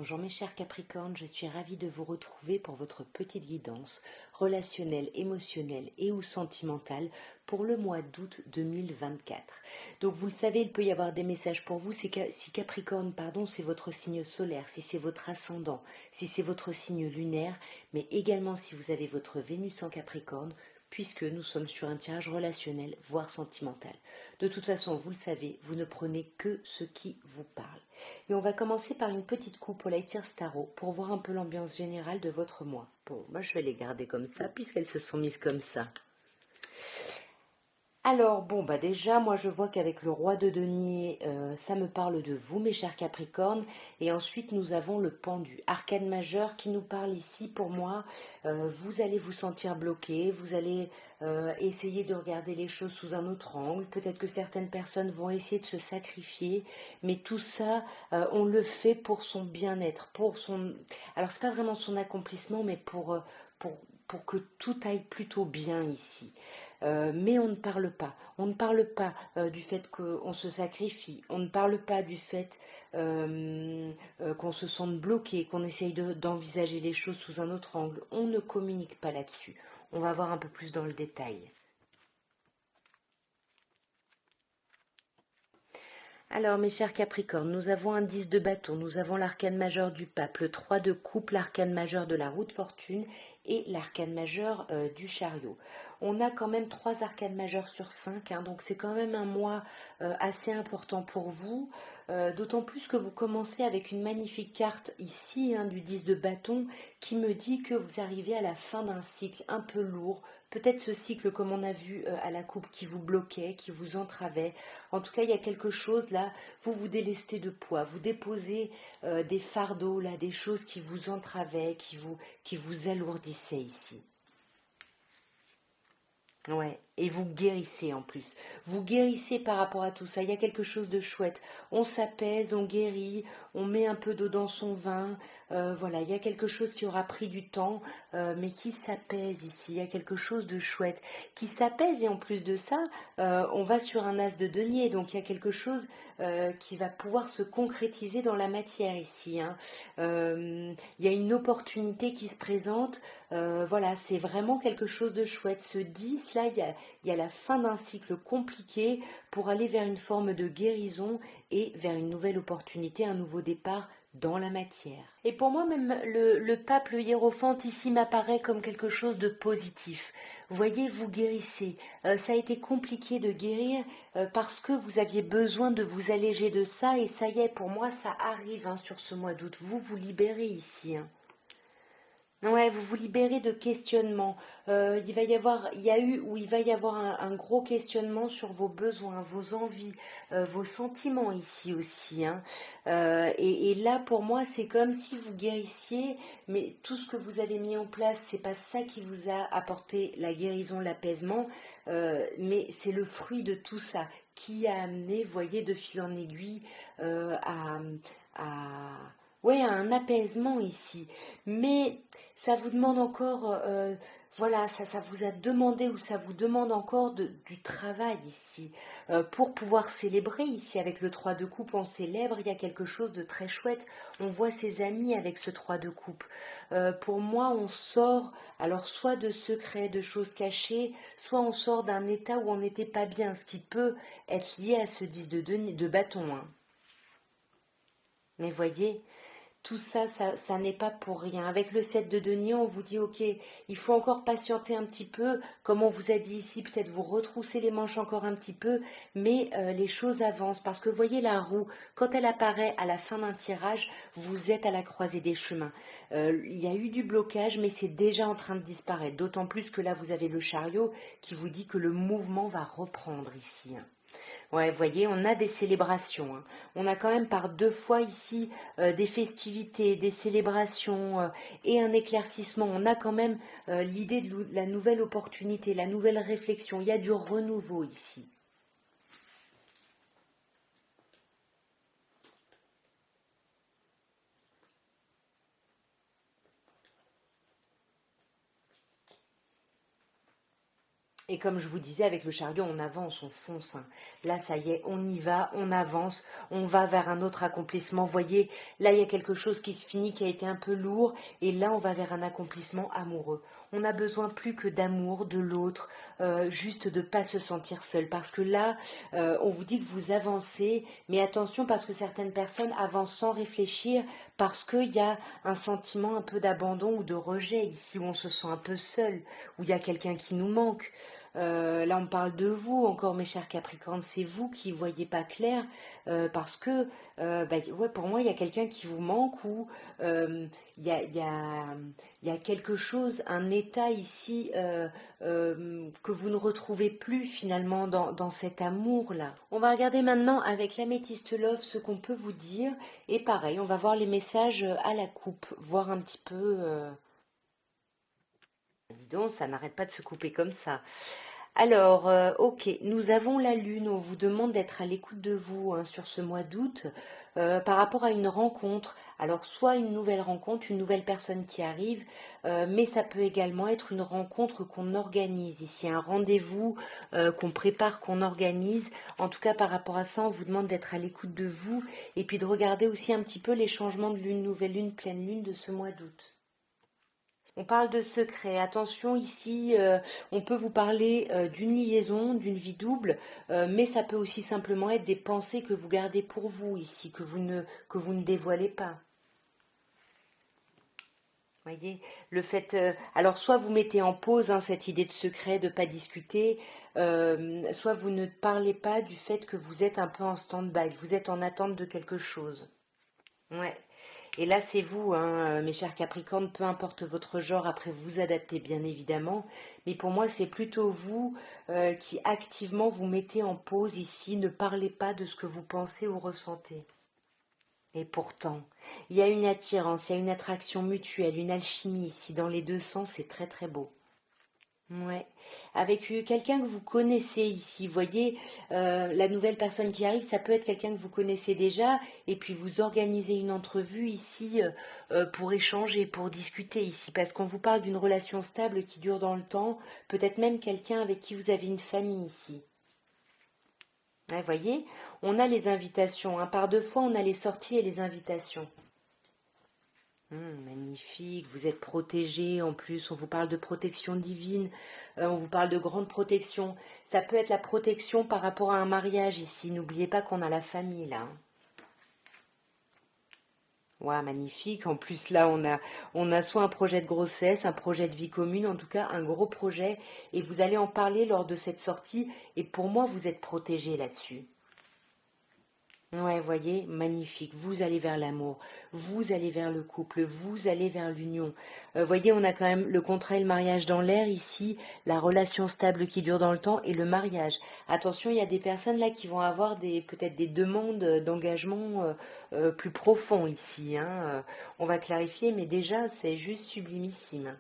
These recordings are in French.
Bonjour mes chers Capricornes, je suis ravie de vous retrouver pour votre petite guidance relationnelle, émotionnelle et ou sentimentale pour le mois d'août 2024. Donc vous le savez, il peut y avoir des messages pour vous, si Capricorne, pardon, c'est votre signe solaire, si c'est votre ascendant, si c'est votre signe lunaire, mais également si vous avez votre Vénus en Capricorne, puisque nous sommes sur un tirage relationnel, voire sentimental. De toute façon, vous le savez, vous ne prenez que ce qui vous parle. Et on va commencer par une petite coupe au Lightyear Starro pour voir un peu l'ambiance générale de votre mois. Bon, moi je vais les garder comme ça puisqu'elles se sont mises comme ça. Alors bon, bah déjà, moi je vois qu'avec le roi de denier, ça me parle de vous, mes chers Capricornes. Et ensuite, nous avons le pendu, arcane majeur, qui nous parle ici, pour moi. Vous allez vous sentir bloqué, vous allez essayer de regarder les choses sous un autre angle. Peut-être que certaines personnes vont essayer de se sacrifier, mais tout ça, on le fait pour son bien-être, pour son... Alors, c'est pas vraiment son accomplissement, mais pour que tout aille plutôt bien ici. Mais on ne parle pas. On ne parle pas du fait qu'on se sacrifie. On ne parle pas du fait qu'on se sente bloqué, qu'on essaye d'envisager les choses sous un autre angle. On ne communique pas là-dessus. On va voir un peu plus dans le détail. Alors, mes chers Capricornes, nous avons un 10 de bâton, nous avons l'arcane majeur du pape, le 3 de coupe, l'arcane majeur de la roue de fortune et l'arcane majeur du chariot. On a quand même 3 arcanes majeures sur 5, hein, donc c'est quand même un mois assez important pour vous, d'autant plus que vous commencez avec une magnifique carte ici, hein, du 10 de bâton, qui me dit que vous arrivez à la fin d'un cycle un peu lourd, peut-être ce cycle comme on a vu à la coupe qui vous bloquait, qui vous entravait. En tout cas, il y a quelque chose là, vous vous délestez de poids, vous déposez des fardeaux là, des choses qui vous entravaient, qui vous alourdissaient ici. Ouais, et vous guérissez en plus. Vous guérissez par rapport à tout ça. Il y a quelque chose de chouette. On s'apaise, on guérit, on met un peu d'eau dans son vin. Voilà, il y a quelque chose qui aura pris du temps, mais qui s'apaise ici. Il y a quelque chose de chouette qui s'apaise. Et en plus de ça, on va sur un as de denier. Donc il y a quelque chose qui va pouvoir se concrétiser dans la matière ici, hein. Il y a une opportunité qui se présente. Voilà, c'est vraiment quelque chose de chouette. Ce 10, là, il y a la fin d'un cycle compliqué pour aller vers une forme de guérison et vers une nouvelle opportunité, un nouveau départ dans la matière. Et pour moi, même le pape, le hiérophante, ici m'apparaît comme quelque chose de positif. Vous voyez, vous guérissez. Ça a été compliqué de guérir parce que vous aviez besoin de vous alléger de ça. Et ça y est, pour moi, ça arrive, hein, sur ce mois d'août. Vous vous libérez ici, hein. Ouais, vous vous libérez de questionnements. Il y a eu ou il va y avoir un gros questionnement sur vos besoins, vos envies, vos sentiments ici aussi, hein. Et là, pour moi, c'est comme si vous guérissiez, mais tout ce que vous avez mis en place, c'est pas ça qui vous a apporté la guérison, l'apaisement, mais c'est le fruit de tout ça qui a amené, voyez, de fil en aiguille, à ouais, un apaisement ici. Mais ça vous demande encore, voilà, ça vous a demandé ou ça vous demande encore du travail ici. Pour pouvoir célébrer ici avec le 3 de coupe, on célèbre, il y a quelque chose de très chouette. On voit ses amis avec ce 3 de coupe. Pour moi, on sort, alors soit de secrets, de choses cachées, soit on sort d'un état où on n'était pas bien, ce qui peut être lié à ce 10 de bâton, hein. Mais voyez, tout ça, ça n'est pas pour rien. Avec le 7 de denier, on vous dit, ok, il faut encore patienter un petit peu. Comme on vous a dit ici, peut-être vous retroussez les manches encore un petit peu, mais les choses avancent. Parce que voyez la roue, quand elle apparaît à la fin d'un tirage, vous êtes à la croisée des chemins. Il y a eu du blocage, mais c'est déjà en train de disparaître. D'autant plus que là, vous avez le chariot qui vous dit que le mouvement va reprendre ici, hein. Ouais, vous voyez, on a des célébrations, hein. On a quand même par 2 fois ici des festivités, des célébrations et un éclaircissement. On a quand même l'idée de la nouvelle opportunité, la nouvelle réflexion. Il y a du renouveau ici. Et comme je vous disais, avec le chariot, on avance, on fonce, hein. Là, ça y est, on y va, on avance, on va vers un autre accomplissement. Vous voyez, là, il y a quelque chose qui se finit, qui a été un peu lourd, et là, on va vers un accomplissement amoureux. On a besoin plus que d'amour de l'autre, juste de pas se sentir seul. Parce que là, on vous dit que vous avancez, mais attention parce que certaines personnes avancent sans réfléchir, parce qu'il y a un sentiment un peu d'abandon ou de rejet ici, où on se sent un peu seul, où il y a quelqu'un qui nous manque. Là, on parle de vous, encore mes chers Capricornes, c'est vous qui voyez pas clair, parce que, ouais, pour moi, il y a quelqu'un qui vous manque ou il y a, il y a, il y a quelque chose, un état ici que vous ne retrouvez plus finalement dans cet amour-là. On va regarder maintenant avec l'améthyste love ce qu'on peut vous dire, et pareil, on va voir les messages à la coupe, voir un petit peu. Dis donc, ça n'arrête pas de se couper comme ça. Alors, ok, nous avons la lune, on vous demande d'être à l'écoute de vous hein, sur ce mois d'août par rapport à une rencontre. Alors, soit une nouvelle rencontre, une nouvelle personne qui arrive, mais ça peut également être une rencontre qu'on organise. Ici, un rendez-vous qu'on prépare, qu'on organise. En tout cas, par rapport à ça, on vous demande d'être à l'écoute de vous et puis de regarder aussi un petit peu les changements de lune, nouvelle lune, pleine lune de ce mois d'août. On parle de secret. Attention ici, on peut vous parler d'une liaison, d'une vie double, mais ça peut aussi simplement être des pensées que vous gardez pour vous ici, que vous ne dévoilez pas. Voyez, le fait. Alors, soit vous mettez en pause hein, cette idée de secret, de pas discuter, soit vous ne parlez pas du fait que vous êtes un peu en stand-by, vous êtes en attente de quelque chose. Ouais. Et là, c'est vous, hein, mes chers Capricornes, peu importe votre genre, après vous adaptez bien évidemment. Mais pour moi, c'est plutôt vous qui activement vous mettez en pause ici, ne parlez pas de ce que vous pensez ou ressentez. Et pourtant, il y a une attirance, il y a une attraction mutuelle, une alchimie ici, dans les deux sens, c'est très très beau. Ouais, avec quelqu'un que vous connaissez ici, voyez, la nouvelle personne qui arrive, ça peut être quelqu'un que vous connaissez déjà, et puis vous organisez une entrevue ici pour échanger, pour discuter ici, parce qu'on vous parle d'une relation stable qui dure dans le temps, peut-être même quelqu'un avec qui vous avez une famille ici. Ouais, voyez, on a les invitations, hein, par deux fois on a les sorties et les invitations. Magnifique, vous êtes protégé en plus, on vous parle de protection divine, on vous parle de grande protection. Ça peut être la protection par rapport à un mariage ici, n'oubliez pas qu'on a la famille là. Ouais, magnifique, en plus là on a soit un projet de grossesse, un projet de vie commune, en tout cas un gros projet, et vous allez en parler lors de cette sortie, et pour moi vous êtes protégé là-dessus. Ouais, voyez, magnifique. Vous allez vers l'amour, vous allez vers le couple, vous allez vers l'union. Voyez, on a quand même le contrat et le mariage dans l'air ici, la relation stable qui dure dans le temps et le mariage. Attention, il y a des personnes là qui vont avoir des peut-être des demandes d'engagement plus profonds ici, hein. On va clarifier, mais déjà c'est juste sublimissime.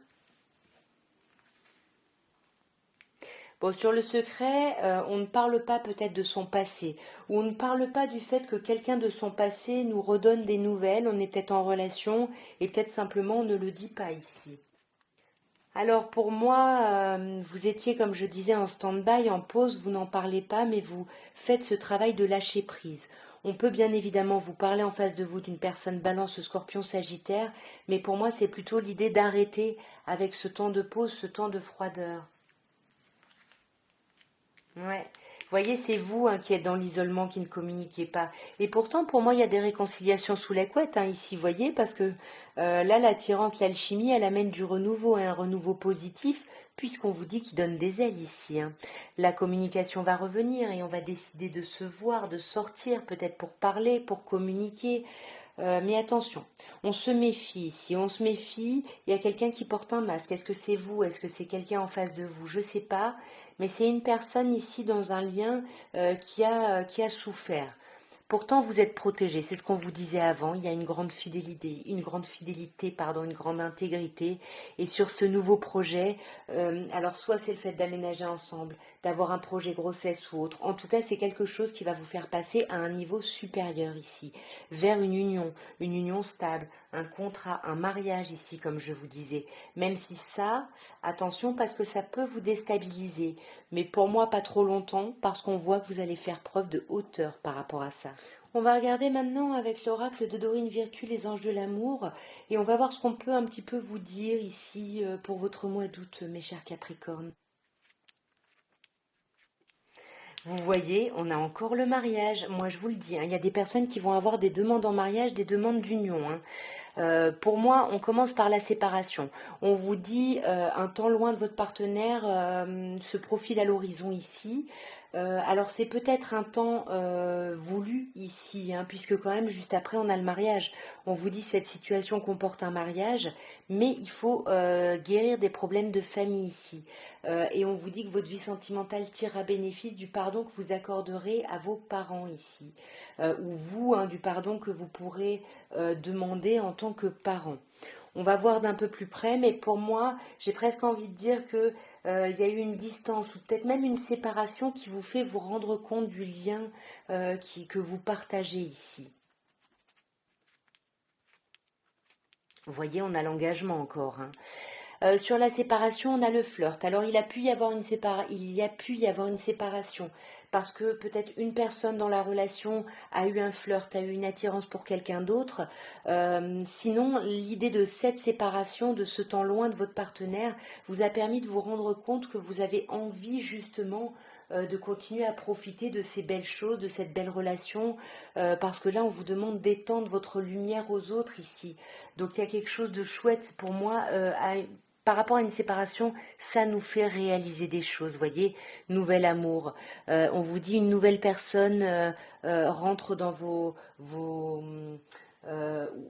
Bon, sur le secret, on ne parle pas peut-être de son passé, ou on ne parle pas du fait que quelqu'un de son passé nous redonne des nouvelles, on est peut-être en relation, et peut-être simplement on ne le dit pas ici. Alors pour moi, vous étiez, comme je disais, en stand-by, en pause, vous n'en parlez pas, mais vous faites ce travail de lâcher prise. On peut bien évidemment vous parler en face de vous d'une personne balance, scorpion, sagittaire, mais pour moi c'est plutôt l'idée d'arrêter avec ce temps de pause, ce temps de froideur. Ouais. Vous voyez, c'est vous hein, qui êtes dans l'isolement, qui ne communiquez pas. Et pourtant, pour moi, il y a des réconciliations sous la couette hein, ici, vous voyez, parce que là, l'attirance, l'alchimie, elle amène du renouveau, hein, un renouveau positif, puisqu'on vous dit qu'il donne des ailes ici, hein. La communication va revenir et on va décider de se voir, de sortir, peut-être pour parler, pour communiquer. Mais attention, on se méfie. Si on se méfie, il y a quelqu'un qui porte un masque. Est-ce que c'est vous? Est-ce que c'est quelqu'un en face de vous? Je ne sais pas. Mais c'est une personne ici dans un lien qui a souffert. Pourtant, vous êtes protégé, c'est ce qu'on vous disait avant, il y a une grande intégrité. Et sur ce nouveau projet, alors soit c'est le fait d'aménager ensemble, d'avoir un projet grossesse ou autre, en tout cas c'est quelque chose qui va vous faire passer à un niveau supérieur ici, vers une union stable, un contrat, un mariage ici, comme je vous disais. Même si ça, attention parce que ça peut vous déstabiliser, mais pour moi pas trop longtemps, parce qu'on voit que vous allez faire preuve de hauteur par rapport à ça. On va regarder maintenant avec l'oracle de Dorine Virtue, les anges de l'amour, et on va voir ce qu'on peut un petit peu vous dire ici pour votre mois d'août, mes chers Capricornes. Vous voyez, on a encore le mariage. Moi, je vous le dis, hein, il y a des personnes qui vont avoir des demandes en mariage, des demandes d'union, hein. Pour moi, on commence par la séparation. On vous dit un temps loin de votre partenaire se profile à l'horizon ici. Alors c'est peut-être un temps voulu ici, hein, puisque quand même juste après on a le mariage. On vous dit cette situation comporte un mariage, mais il faut guérir des problèmes de famille ici. Et on vous dit que votre vie sentimentale tire à bénéfice du pardon que vous accorderez à vos parents ici, ou vous, hein, du pardon que vous pourrez demander en tant que parent. On va voir d'un peu plus près, mais pour moi, j'ai presque envie de dire que il y a eu une distance ou peut-être même une séparation qui vous fait vous rendre compte du lien que vous partagez ici. Vous voyez, on a l'engagement encore, hein. Sur la séparation, on a le flirt. Alors, il y a pu y avoir une séparation parce que peut-être une personne dans la relation a eu un flirt, a eu une attirance pour quelqu'un d'autre. Sinon, l'idée de cette séparation, de ce temps loin de votre partenaire, vous a permis de vous rendre compte que vous avez envie justement de continuer à profiter de ces belles choses, de cette belle relation, parce que là, on vous demande d'étendre votre lumière aux autres ici. Donc, il y a quelque chose de chouette pour moi par rapport à une séparation, ça nous fait réaliser des choses, voyez, nouvel amour. On vous dit une nouvelle personne rentre dans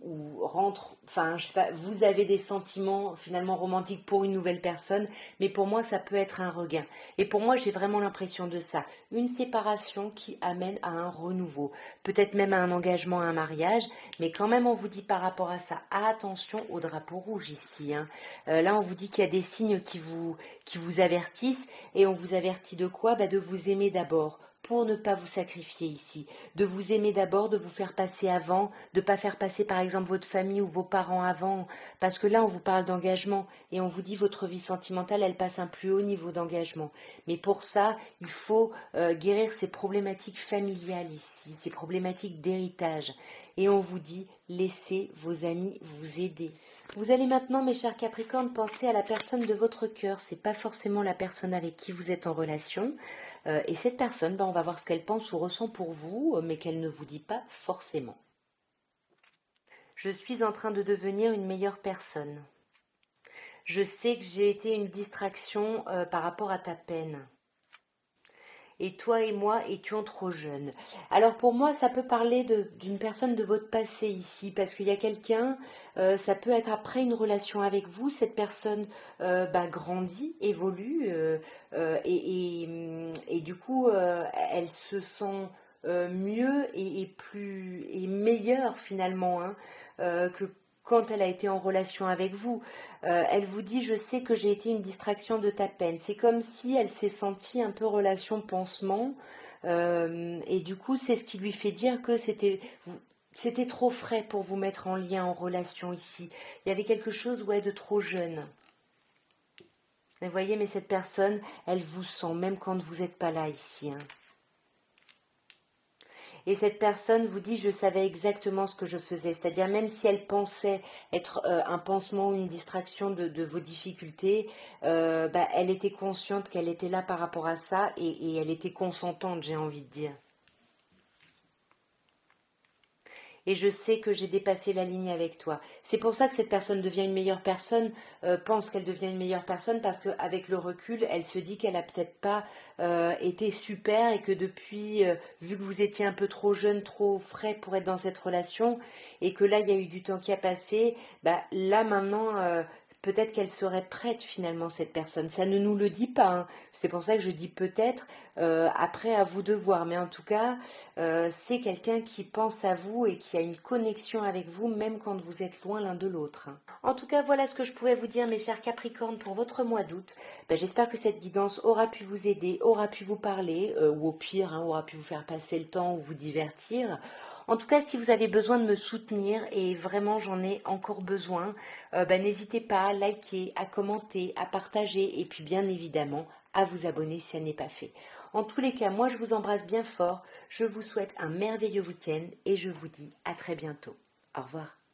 ou rentre, enfin, je sais pas, vous avez des sentiments finalement romantiques pour une nouvelle personne, mais pour moi, ça peut être un regain. Et pour moi, j'ai vraiment l'impression de ça. Une séparation qui amène à un renouveau, peut-être même à un engagement, à un mariage, mais quand même, on vous dit par rapport à ça, attention au drapeau rouge ici, hein. Là, on vous dit qu'il y a des signes qui vous avertissent, et on vous avertit de quoi? Bah, de vous aimer d'abord, pour ne pas vous sacrifier ici, de vous aimer d'abord, de vous faire passer avant, de pas faire passer par exemple votre famille ou vos parents avant, parce que là on vous parle d'engagement et on vous dit votre vie sentimentale elle passe un plus haut niveau d'engagement. Mais pour ça il faut guérir ces problématiques familiales ici, ces problématiques d'héritage. Et on vous dit laissez vos amis vous aider. Vous allez maintenant, mes chers Capricornes, penser à la personne de votre cœur. C'est pas forcément la personne avec qui vous êtes en relation. Et cette personne, ben, on va voir ce qu'elle pense ou ressent pour vous, mais qu'elle ne vous dit pas forcément. Je suis en train de devenir une meilleure personne. Je sais que j'ai été une distraction par rapport à ta peine. Et toi et moi étions trop jeunes. Alors pour moi, ça peut parler d'une personne de votre passé ici, parce qu'il y a quelqu'un, ça peut être après une relation avec vous, cette personne bah, grandit, évolue, et du coup, elle se sent mieux et meilleure finalement, hein, que quand elle a été en relation avec vous. Elle vous dit, je sais que j'ai été une distraction de ta peine. C'est comme si elle s'est sentie un peu relation pansement. Et du coup, c'est ce qui lui fait dire que c'était trop frais pour vous mettre en lien, en relation ici. Il y avait quelque chose, ouais, de trop jeune. Vous voyez, mais cette personne, elle vous sent, même quand vous n'êtes pas là ici, hein. Et cette personne vous dit, je savais exactement ce que je faisais. C'est-à-dire, même si elle pensait être un pansement ou une distraction de vos difficultés, bah, elle était consciente qu'elle était là par rapport à ça et elle était consentante, j'ai envie de dire. Et je sais que j'ai dépassé la ligne avec toi. C'est pour ça que cette personne devient une meilleure personne, pense qu'elle devient une meilleure personne, parce qu'avec le recul, elle se dit qu'elle a peut-être pas été super et que depuis, vu que vous étiez un peu trop jeune, trop frais pour être dans cette relation, et que là, il y a eu du temps qui a passé, bah, là maintenant, peut-être qu'elle serait prête finalement, cette personne. Ça ne nous le dit pas, hein. C'est pour ça que je dis peut-être, après à vous de voir. Mais en tout cas, c'est quelqu'un qui pense à vous et qui a une connexion avec vous, même quand vous êtes loin l'un de l'autre, hein. En tout cas, voilà ce que je pouvais vous dire, mes chers Capricornes, pour votre mois d'août. Ben, j'espère que cette guidance aura pu vous aider, aura pu vous parler, ou au pire, hein, aura pu vous faire passer le temps ou vous divertir. En tout cas, si vous avez besoin de me soutenir, et vraiment j'en ai encore besoin, ben, n'hésitez pas à liker, à commenter, à partager, et puis bien évidemment à vous abonner si ça n'est pas fait. En tous les cas, moi je vous embrasse bien fort, je vous souhaite un merveilleux week-end et je vous dis à très bientôt. Au revoir.